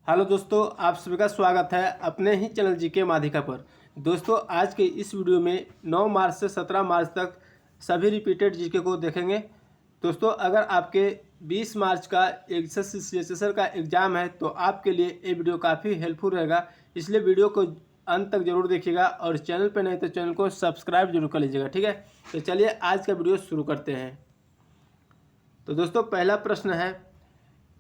Hello दोस्तों, आप सभी का स्वागत है अपने ही चैनल जीके माध्यिका पर। दोस्तों, आज के इस वीडियो में 9 मार्च से 17 मार्च तक सभी रिपीटेड जीके को देखेंगे। दोस्तों, अगर आपके 20 मार्च का एसएससी का एग्ज़ाम है तो आपके लिए ये वीडियो काफ़ी हेल्पफुल रहेगा, इसलिए वीडियो को अंत तक जरूर देखिएगा और चैनल पर नहीं तो चैनल को सब्सक्राइब जरूर कर लीजिएगा। ठीक है, तो चलिए आज का वीडियो शुरू करते हैं। तो दोस्तों, पहला प्रश्न है,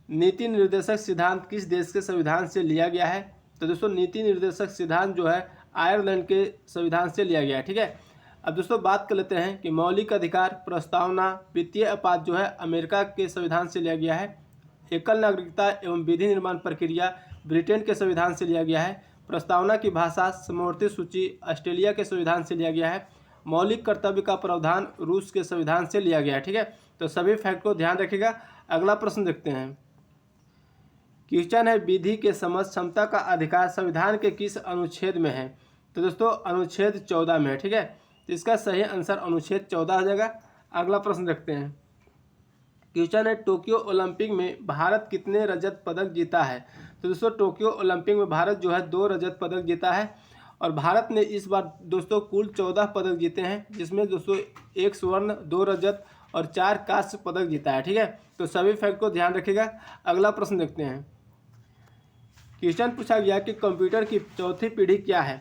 नीति निर्देशक सिद्धांत किस देश के संविधान से लिया गया है? तो दोस्तों, नीति निर्देशक सिद्धांत जो है आयरलैंड के संविधान से लिया गया है। ठीक है, अब दोस्तों बात कर लेते हैं कि मौलिक अधिकार प्रस्तावना वित्तीय आपात जो है अमेरिका के संविधान से लिया गया है। एकल नागरिकता एवं विधि निर्माण प्रक्रिया ब्रिटेन के संविधान से लिया गया है। प्रस्तावना की भाषा समवर्ती सूची ऑस्ट्रेलिया के संविधान से लिया गया है। मौलिक कर्तव्य का प्रावधान रूस के संविधान से लिया गया है। ठीक है, तो सभी फैक्ट को ध्यान रखिएगा। अगला प्रश्न देखते हैं। क्वेश्चन है, विधि के समझ क्षमता का अधिकार संविधान के किस अनुच्छेद में है? तो दोस्तों, अनुच्छेद 14 में है। ठीक है, तो इसका सही आंसर अनुच्छेद 14 हो जाएगा। अगला प्रश्न देखते हैं। क्वेश्चन है, टोक्यो ओलंपिक में भारत कितने रजत पदक जीता है? तो दोस्तों, टोक्यो ओलंपिक में भारत जो है 2 रजत पदक जीता है और भारत ने इस बार दोस्तों कुल 14 पदक जीते हैं, जिसमें दोस्तों 1 स्वर्ण 2 रजत और 4 कांस्य पदक जीता है। ठीक है, तो सभी फैक्ट को ध्यान रखिएगा। अगला प्रश्न देखते हैं। क्वेश्चन पूछा गया कि कंप्यूटर की चौथी पीढ़ी क्या है?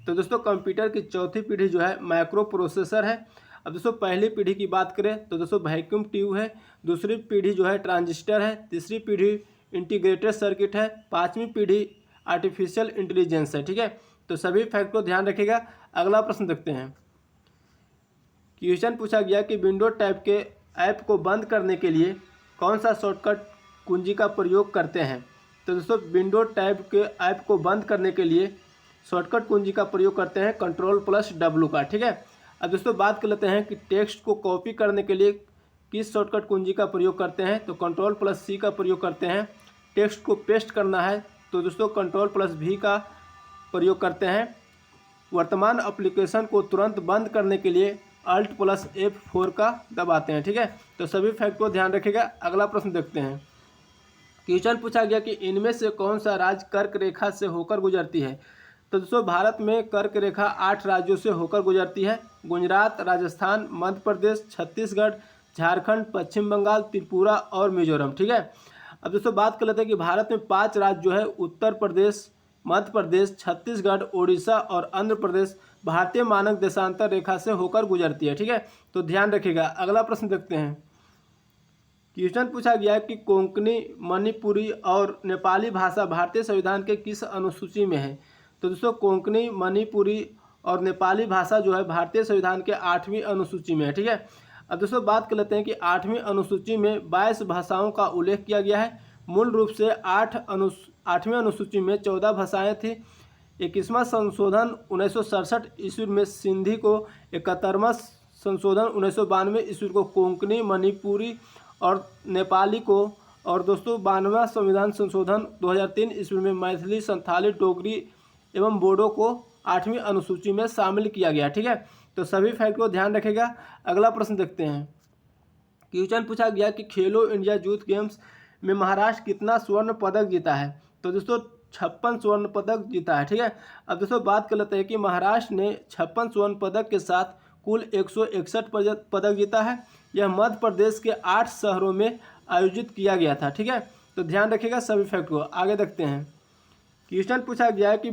तो दोस्तों, कंप्यूटर की चौथी पीढ़ी जो है माइक्रो प्रोसेसर है। अब दोस्तों पहली पीढ़ी की बात करें तो दोस्तों वैक्यूम ट्यूब है। दूसरी पीढ़ी जो है ट्रांजिस्टर है। तीसरी पीढ़ी इंटीग्रेटेड सर्किट है। 5वीं पीढ़ी आर्टिफिशियल इंटेलिजेंस है। ठीक है, तो सभी फैक्ट को ध्यान रखिएगा। अगला प्रश्न देखते हैं। क्वेश्चन पूछा गया कि विंडो टाइप के ऐप को बंद करने के लिए कौन सा शॉर्टकट कुंजी का प्रयोग करते हैं? तो दोस्तों, विंडो टैब के ऐप को बंद करने के लिए शॉर्टकट कुंजी का प्रयोग करते हैं Ctrl+W का। ठीक है, अब दोस्तों बात कर लेते हैं कि टेक्स्ट को कॉपी करने के लिए किस शॉर्टकट कुंजी का प्रयोग करते हैं? तो Ctrl+C का प्रयोग करते हैं। टेक्स्ट को पेस्ट करना है तो दोस्तों Ctrl+V का प्रयोग करते हैं। वर्तमान एप्लीकेशन को तुरंत बंद करने के लिए Alt+F4 का दबाते हैं। ठीक है, तो सभी फैक्ट को ध्यान रखिएगा। अगला प्रश्न देखते हैं। क्वेश्चन पूछा गया कि इनमें से कौन सा राज्य कर्क रेखा से होकर गुजरती है? तो दोस्तों, भारत में कर्क रेखा 8 राज्यों से होकर गुजरती है। गुजरात, राजस्थान, मध्य प्रदेश, छत्तीसगढ़, झारखंड, पश्चिम बंगाल, त्रिपुरा और मिजोरम। ठीक है, अब दोस्तों बात कर लेते हैं कि भारत में 5 राज्य जो है उत्तर प्रदेश, मध्य प्रदेश, छत्तीसगढ़, उड़ीसा और आंध्र प्रदेश भारतीय मानक देशांतर रेखा से होकर गुजरती है। ठीक है, तो ध्यान रखिएगा। अगला प्रश्न देखते हैं। क्वेश्चन पूछा गया है कि कोंकणी, मणिपुरी और नेपाली भाषा भारतीय संविधान के किस अनुसूची में है? तो दोस्तों, कोंकणी, मणिपुरी और नेपाली भाषा जो है भारतीय संविधान के 8वीं अनुसूची में है। ठीक है, अब दोस्तों बात कर लेते हैं कि 8वीं अनुसूची में 22 भाषाओं का उल्लेख किया गया है। मूल रूप से 8वीं अनुसूची में 14 भाषाएँ थी। 21वां संशोधन 1967 ईस्वी में सिंधी को, 71वां संशोधन 1992 ईस्वी को कोंकणी, मणिपुरी और नेपाली को, और दोस्तों 92वां संविधान संशोधन 2003 ईस्वी में मैथिली, संथाली, डोगरी एवं बोडो को 8वीं अनुसूची में शामिल किया गया। ठीक है, तो सभी फैक्ट को ध्यान रखेगा। अगला प्रश्न देखते हैं। क्वेश्चन पूछा गया कि खेलो इंडिया यूथ गेम्स में महाराष्ट्र कितना स्वर्ण पदक जीता है? तो दोस्तों 56 स्वर्ण पदक जीता है। ठीक है, अब दोस्तों बात कर लेते हैं कि महाराष्ट्र ने 56 स्वर्ण पदक के साथ कुल 161 पदक जीता है। यह मध्य प्रदेश के 8 शहरों में आयोजित किया गया था। ठीक है, तो ध्यान रखिएगा सभी फैक्ट को। आगे देखते हैं। क्वेश्चन पूछा गया है कि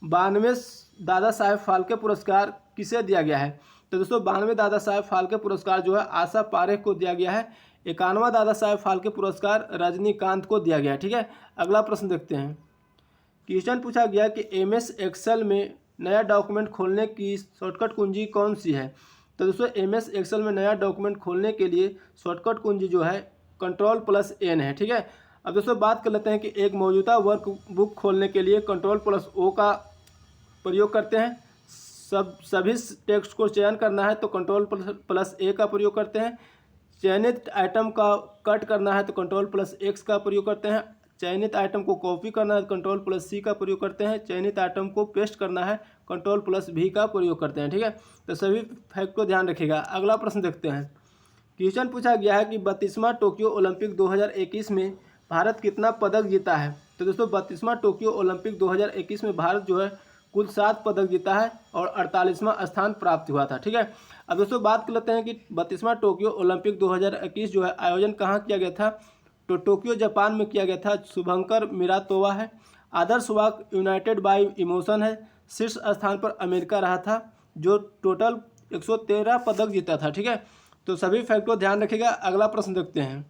92वें दादा साहेब फाल्के पुरस्कार किसे दिया गया है? तो दोस्तों 92वें दादा साहेब फाल्के पुरस्कार जो है आशा पारेख को दिया गया है। 51वां दादा साहेब फाल्के पुरस्कार रजनीकांत को दिया गया है। ठीक है, अगला प्रश्न देखते हैं। क्वेश्चन पूछा गया कि MS एक्सेल में नया डॉक्यूमेंट खोलने की शॉर्टकट कुंजी कौन सी है? तो दोस्तों MS एक्सेल में नया डॉक्यूमेंट खोलने के लिए शॉर्टकट कुंजी जो है Ctrl+N है। ठीक है, अब दोस्तों बात कर लेते हैं कि एक मौजूदा वर्क बुक खोलने के लिए Ctrl+O का प्रयोग करते हैं। सभी टेक्स्ट को चयन करना है तो Ctrl+A का प्रयोग करते हैं। चयनित आइटम का कट करना है तो Ctrl+X का प्रयोग करते हैं। चयनित आइटम को कॉपी करना है तो Ctrl+C का प्रयोग करते हैं। चयनित आइटम को पेस्ट करना है Ctrl+V का प्रयोग करते हैं। ठीक है, तो सभी फैक्ट को ध्यान रखिएगा। अगला प्रश्न देखते हैं। क्वेश्चन पूछा गया है कि 32वां टोक्यो ओलंपिक 2021 में भारत कितना पदक जीता है? तो दोस्तों 32वां टोक्यो ओलंपिक 2021 में भारत जो है कुल 7 पदक जीता है और 48वां स्थान प्राप्त हुआ था। ठीक है, अब दोस्तों बात कर लेते हैं कि 32वां टोक्यो ओलंपिक 2021 जो है आयोजन कहाँ किया गया था। तो टोक्यो जापान में किया गया था। शुभंकर मिरातोवा है। आदर्श वाक यूनाइटेड बाय इमोशन है। शीर्ष स्थान पर अमेरिका रहा था जो टोटल 113 पदक जीता था। ठीक है, तो सभी फैक्ट को ध्यान रखिएगा। अगला प्रश्न देखते हैं।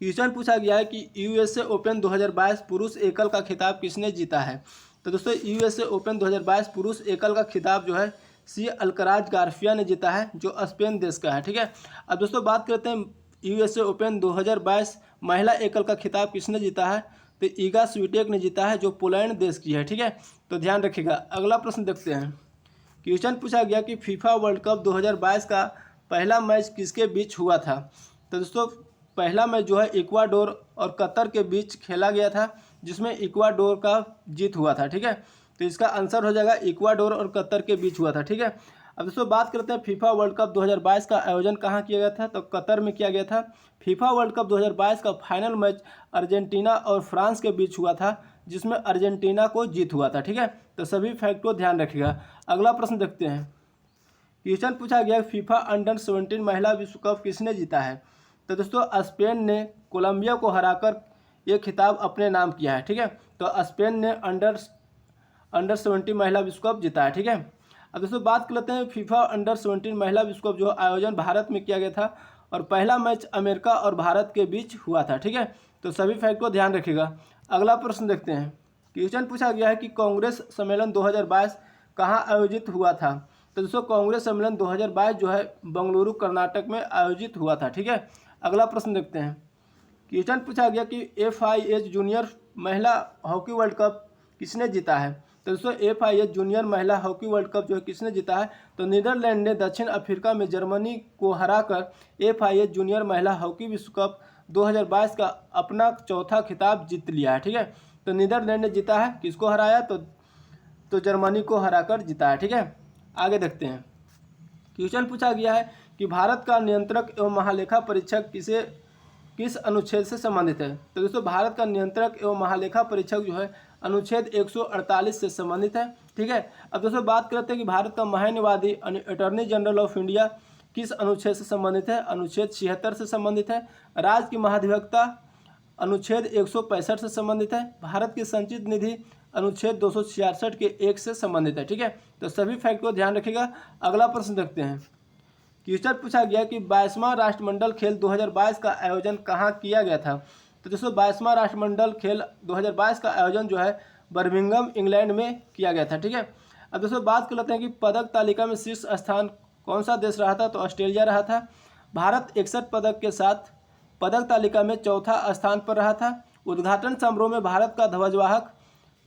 क्वेश्चन पूछा गया है कि यूएसए ओपन 2022 पुरुष एकल का खिताब किसने जीता है। तो दोस्तों यूएसए ओपन 2022 पुरुष एकल का खिताब जो है सी अल्कराज गार्सिया ने जीता है जो स्पेन देश का है। ठीक है, अब दोस्तों बात करते हैं यूएसए ओपन 2022 महिला एकल का खिताब किसने जीता है। तो ईगा स्वीटेक ने जीता है जो पोलैंड देश की है। ठीक है, तो ध्यान रखिएगा। अगला प्रश्न देखते हैं। क्वेश्चन पूछा गया कि फीफा वर्ल्ड कप 2022 का पहला मैच किसके बीच हुआ था। तो दोस्तों पहला मैच जो है इक्वाडोर और कतर के बीच खेला गया था जिसमें इक्वाडोर का जीत हुआ था। ठीक है, तो इसका आंसर हो जाएगा इक्वाडोर और कतर के बीच हुआ था। ठीक है, अब दोस्तों बात करते हैं फीफा वर्ल्ड कप 2022 का आयोजन कहाँ किया गया था। तो कतर में किया गया था। फीफा वर्ल्ड कप 2022 का फाइनल मैच अर्जेंटीना और फ्रांस के बीच हुआ था जिसमें अर्जेंटीना को जीत हुआ था। ठीक है, तो सभी फैक्ट को ध्यान रखिएगा। अगला प्रश्न देखते हैं। क्वेश्चन पूछा गया फीफा अंडर 17 महिला विश्व कप किसने जीता है। तो दोस्तों स्पेन ने कोलंबिया को हराकर ये खिताब अपने नाम किया है। ठीक है, तो स्पेन ने अंडर 17 महिला विश्व कप जीता है। ठीक है, अब दोस्तों बात कर लेते हैं फीफा अंडर 17 महिला विश्व कप जो आयोजन भारत में किया गया था और पहला मैच अमेरिका और भारत के बीच हुआ था। ठीक है, तो सभी फैक्ट को ध्यान रखिएगा। अगला प्रश्न देखते हैं। क्वेश्चन पूछा गया है कि कांग्रेस सम्मेलन 2022 कहाँ आयोजित हुआ था। तो दोस्तों कांग्रेस सम्मेलन 2022 जो है बेंगलुरु कर्नाटक में आयोजित हुआ था। ठीक है, अगला प्रश्न देखते हैं। क्वेश्चन पूछा गया कि FIH जूनियर महिला हॉकी वर्ल्ड कप किसने जीता है। तो दोस्तों FIH जूनियर महिला हॉकी वर्ल्ड कप जो है किसने जीता है। तो नीदरलैंड ने दक्षिण अफ्रीका में जर्मनी को हराकर FIH जूनियर महिला हॉकी विश्व कप 2022 का अपना चौथा खिताब जीत लिया है। ठीक है, तो नीदरलैंड ने जीता है। किसको हराया। तो जर्मनी को हराकर जीता है। ठीक है, आगे देखते हैं। क्वेश्चन पूछा गया है कि भारत का नियंत्रक एवं महालेखा परीक्षक किस अनुच्छेद से संबंधित है। तो दोस्तों भारत का नियंत्रक एवं महालेखा परीक्षक जो है अनुच्छेद 148 से संबंधित है। ठीक है, अब दोस्तों बात करते हैं कि भारत का महान्यायवादी अटॉर्नी जनरल ऑफ इंडिया किस अनुच्छेद से संबंधित है। अनुच्छेद 76 से संबंधित है। राज्य की महाधिवक्ता अनुच्छेद 165 से संबंधित है। भारत की संचित निधि अनुच्छेद 266 के 1 से संबंधित है। ठीक है, तो सभी फैक्ट को ध्यान रखिएगा। अगला प्रश्न देखते हैं। क्वेश्चन पूछा गया कि 22वां राष्ट्रमंडल खेल 2022 का आयोजन कहाँ किया गया था। तो दोस्तों 22वां राष्ट्रमंडल खेल 2022 का आयोजन जो है बर्मिंघम इंग्लैंड में किया गया था। ठीक है, अब दोस्तों बात कर लेते हैं कि पदक तालिका में शीर्ष स्थान कौन सा देश रहा था। तो ऑस्ट्रेलिया रहा था। भारत 61 पदक के साथ पदक तालिका में चौथा स्थान पर रहा था। उद्घाटन समारोह में भारत का ध्वजवाहक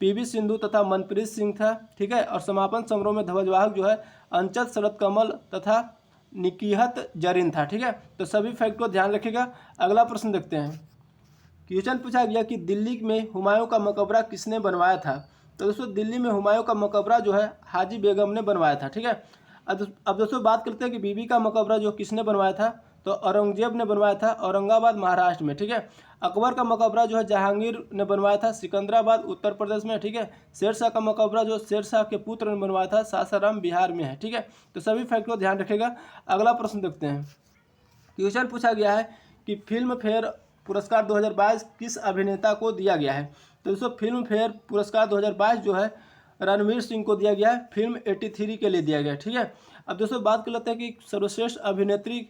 PV सिंधु तथा मनप्रीत सिंह था। ठीक है, और समापन समारोह में ध्वजवाहक जो है अंचल शरद कमल तथा निकीहत जरीन था। ठीक है, तो सभी फैक्ट को ध्यान रखिएगा। अगला प्रश्न देखते हैं। क्वेश्चन पूछा गया कि दिल्ली में हुमायूं का मकबरा किसने बनवाया था। तो दोस्तों दिल्ली में हुमायूं का मकबरा जो है हाजी बेगम ने बनवाया था। ठीक है, अब दोस्तों बात करते हैं कि बीबी का मकबरा जो किसने बनवाया था। तो औरंगजेब ने बनवाया था, औरंगाबाद महाराष्ट्र में। ठीक है, अकबर का मकबरा जो है जहांगीर ने बनवाया था, सिकंदराबाद उत्तर प्रदेश में। ठीक है, शेरशाह का मकबरा जो शेरशाह के पुत्र ने बनवाया था, सासाराम बिहार में है। ठीक है, तो सभी फैक्ट को ध्यान रखिएगा। अगला प्रश्न देखते हैं। क्वेश्चन पूछा गया है कि फिल्म फेयर पुरस्कार 2022 किस अभिनेता को दिया गया है। तो दोस्तों फिल्म फेयर पुरस्कार 2022 जो है रणवीर सिंह को दिया गया है। फिल्म 83 के लिए दिया गया है। ठीक है, अब दोस्तों बात कर लेते हैं कि सर्वश्रेष्ठ अभिनेत्री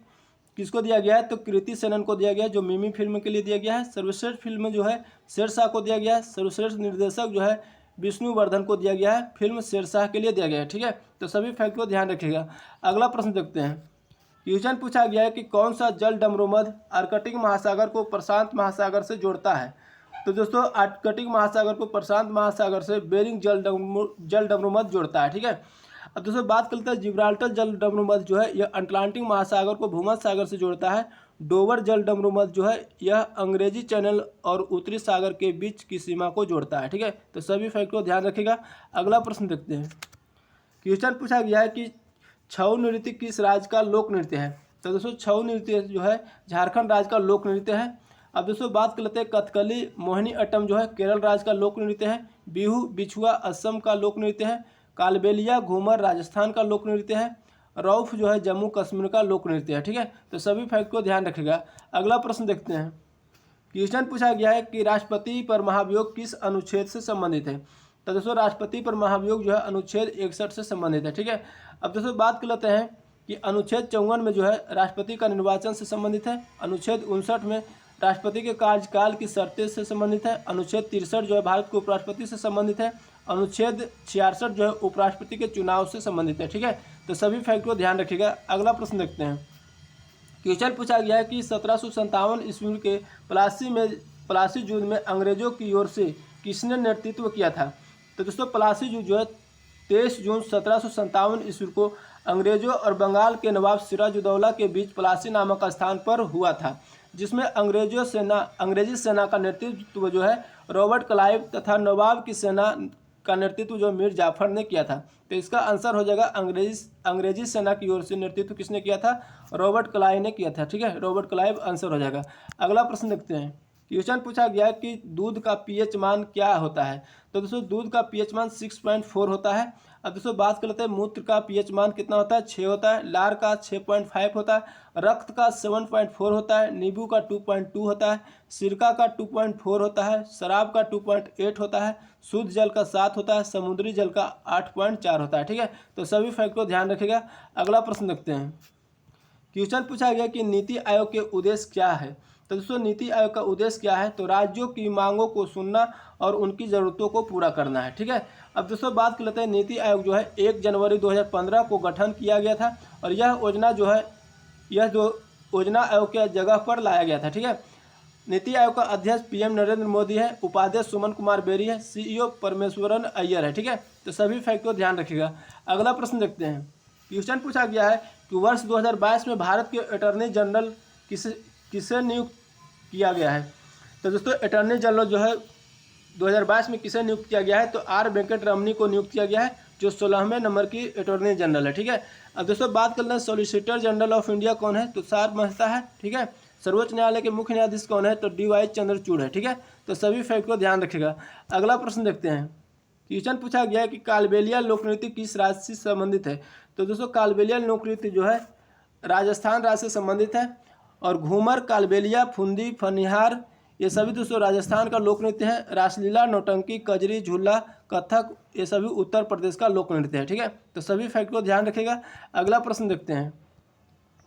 किसको दिया गया है। तो कृति सेनन को दिया गया है जो मिमी फिल्म के लिए दिया गया है। सर्वश्रेष्ठ फिल्म जो है शेरशाह को दिया गया है। सर्वश्रेष्ठ निर्देशक जो है विष्णुवर्धन को दिया गया है। फिल्म शेरशाह के लिए दिया गया है। ठीक है, तो सभी फैक्ट को ध्यान रखिएगा। अगला प्रश्न देखते हैं। क्वेश्चन पूछा गया है कि कौन सा जल डमरूमध्य आर्कटिक महासागर को प्रशांत महासागर से जोड़ता है। तो दोस्तों आर्कटिक महासागर को प्रशांत महासागर से बेरिंग जल डमरूमध्य जोड़ता है। ठीक है, अब दोस्तों बात करते हैं जिब्राल्टर जल डमरूमध्य जो है यह अटलांटिक महासागर को भूमध्य सागर से जोड़ता है। डोवर जल डमरूमध्य जो है यह अंग्रेजी चैनल और उत्तरी सागर के बीच की सीमा को जोड़ता है। ठीक है, तो सभी फैक्ट को ध्यान रखिएगा। अगला प्रश्न देखते हैं। क्वेश्चन पूछा गया है कि छऊ नृत्य किस राज्य का लोक नृत्य है। तो दोस्तों छऊ नृत्य जो है झारखंड राज्य का लोक नृत्य है। अब दोस्तों बात कर लेते हैं कथकली मोहिनी अट्टम जो है केरल राज्य का लोक नृत्य है। बिहू बिछुआ असम का लोक नृत्य है। कालबेलिया घूमर राजस्थान का लोक नृत्य है। रौफ जो है जम्मू कश्मीर का लोक नृत्य है। ठीक है, तो सभी फैक्ट को ध्यान रखिएगा। अगला प्रश्न देखते हैं। क्वेश्चन पूछा गया है कि राष्ट्रपति पर महाभियोग किस अनुच्छेद से संबंधित है। तो दोस्तों राष्ट्रपति पर महाभियोग जो है अनुच्छेद 61 से संबंधित है। ठीक है, अब दोस्तों बात कर लेते हैं कि अनुच्छेद 54 में जो है राष्ट्रपति का निर्वाचन से संबंधित है। अनुच्छेद 59 में राष्ट्रपति के कार्यकाल की शर्तें से संबंधित है। अनुच्छेद 63 जो है भारत के उपराष्ट्रपति से संबंधित है। अनुच्छेद 66 जो है उपराष्ट्रपति के चुनाव से संबंधित है। ठीक है, तो सभी फैक्ट को ध्यान रखिएगा। अगला प्रश्न देखते हैं। क्वेश्चन पूछा गया है कि 1757 ईस्वी के प्लासी युद्ध में अंग्रेजों की ओर से किसने नेतृत्व किया था। तो दोस्तों प्लासी युद्ध जो है 23 जून 1757 ईस्वी को अंग्रेजों और बंगाल के नवाब सिराजुद्दौला के बीच प्लासी नामक स्थान पर हुआ था, जिसमें अंग्रेजी सेना का नेतृत्व जो है रॉबर्ट क्लाइव तथा नवाब की सेना का नेतृत्व जो मीर जाफर ने किया था। तो इसका आंसर हो जाएगा अंग्रेजी सेना की ओर से नेतृत्व किसने किया था, रॉबर्ट क्लाइव ने किया था। ठीक है, रॉबर्ट क्लाइव आंसर हो जाएगा। अगला प्रश्न देखते हैं। क्वेश्चन पूछा गया है कि दूध का पीएच मान क्या होता है। तो दोस्तों दूध का पीएच मान 6.4 होता है। अब दोस्तों बात कर लेते हैं मूत्र का पीएच मान कितना होता है, 6 होता है। लार का 6.5 होता है। रक्त का 7.4 होता है। नींबू का 2.2 होता है। सिरका का 2.4 होता है। शराब का 2.8 होता है। शुद्ध जल का 7 होता है। समुद्री जल का 8.4 होता है। ठीक है, तो सभी फैक्ट को ध्यान रखिएगा। अगला प्रश्न देखते हैं। क्वेश्चन पूछा गया कि नीति आयोग के उद्देश्य क्या है। तो दोस्तों नीति आयोग का उद्देश्य क्या है, तो राज्यों की मांगों को सुनना और उनकी ज़रूरतों को पूरा करना है। ठीक है, अब दोस्तों बात कर लेते हैं। नीति आयोग जो है 1 जनवरी 2015 को गठन किया गया था और यह योजना आयोग के जगह पर लाया गया था। ठीक है, नीति आयोग का अध्यक्ष पीएम नरेंद्र मोदी है। उपाध्यक्ष सुमन कुमार बेरी है। सीईओ परमेश्वरन अय्यर है। ठीक है, तो सभी फैक्ट को ध्यान रखिएगा। अगला प्रश्न देखते हैं। क्वेश्चन पूछा गया है कि वर्ष 2022 में भारत के अटॉर्नी जनरल किसे नियुक्त किया गया है। तो दोस्तों अटॉर्नी जनरल जो है 2022 में किसे नियुक्त किया गया है, तो आर वेंकट रमनी को नियुक्त किया गया है, जो 16वें नंबर की अटॉर्नी जनरल है। ठीक है, अब दोस्तों बात कर लें सॉलिसिटर जनरल ऑफ इंडिया कौन है, तो तुषार मेहता है। ठीक है, सर्वोच्च न्यायालय के मुख्य न्यायाधीश कौन है, तो DY चंद्रचूड़ है। ठीक है, तो सभी फैक्ट को ध्यान रखिएगा। अगला प्रश्न देखते हैं। क्वेश्चन पूछा गया है कि कालबेलिया लोक नृत्य किस राज्य से संबंधित है। तो दोस्तों कालबेलिया लोक नृत्य जो है राजस्थान राज्य से संबंधित है और घूमर कालबेलिया फुंदी फनिहार ये सभी दोस्तों राजस्थान का लोक नृत्य है। रासलीला नौटंकी कजरी झूला कथक ये सभी उत्तर प्रदेश का लोक नृत्य है। ठीक है, तो सभी फैक्ट को ध्यान रखिएगा। अगला प्रश्न देखते हैं।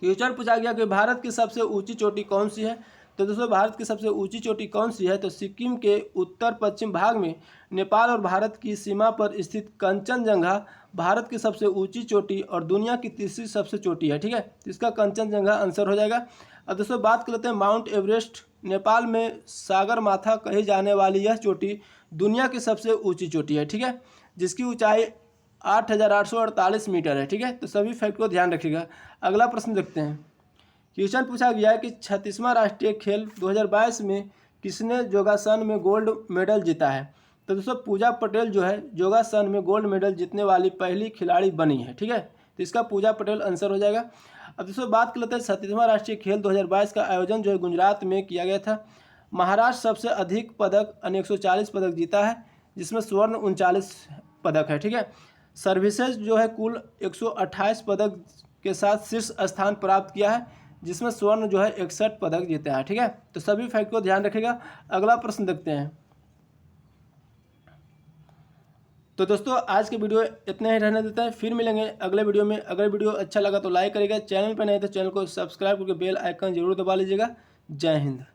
क्वेश्चन पूछा गया कि भारत की सबसे ऊंची चोटी कौन सी है। तो दोस्तों भारत की सबसे ऊंची चोटी कौन सी है, तो सिक्किम के उत्तर पश्चिम भाग में नेपाल और भारत की सीमा पर स्थित कंचनजंगा भारत की सबसे ऊंची चोटी और दुनिया की तीसरी सबसे चोटी है। ठीक है, तो इसका कंचनजंगा आंसर हो जाएगा। अब दोस्तों बात कर लेते हैं माउंट एवरेस्ट। नेपाल में सागरमाथा कही जाने वाली यह चोटी दुनिया की सबसे ऊंची चोटी है। ठीक है, जिसकी ऊंचाई 8,848 मीटर है। ठीक है, तो सभी फैक्ट को ध्यान रखिएगा। अगला प्रश्न देखते हैं। क्वेश्चन पूछा गया है कि 36वां राष्ट्रीय खेल 2022 में किसने योगासन में गोल्ड मेडल जीता है। तो दोस्तों पूजा पटेल जो है योगासन में गोल्ड मेडल जीतने वाली पहली खिलाड़ी बनी है। ठीक है, तो इसका पूजा पटेल आंसर हो जाएगा। अब दोस्तों बात कर लेते हैं 37वां राष्ट्रीय खेल 2022 का आयोजन जो है गुजरात में किया गया था। महाराष्ट्र सबसे अधिक पदक 140 पदक जीता है, जिसमें स्वर्ण 39 पदक है। ठीक है, सर्विसेज जो है कुल 128 पदक के साथ शीर्ष स्थान प्राप्त किया है, जिसमें स्वर्ण जो है 61 पदक जीता है। ठीक है, तो सभी फैक्ट को ध्यान रखिएगा। अगला प्रश्न देखते हैं। तो दोस्तों आज के वीडियो इतना ही रहने देता है, फिर मिलेंगे अगले वीडियो में। अगर वीडियो अच्छा लगा तो लाइक करिएगा, चैनल पर नहीं तो चैनल को सब्सक्राइब करके बेल आइकन जरूर दबा लीजिएगा। जय हिंद।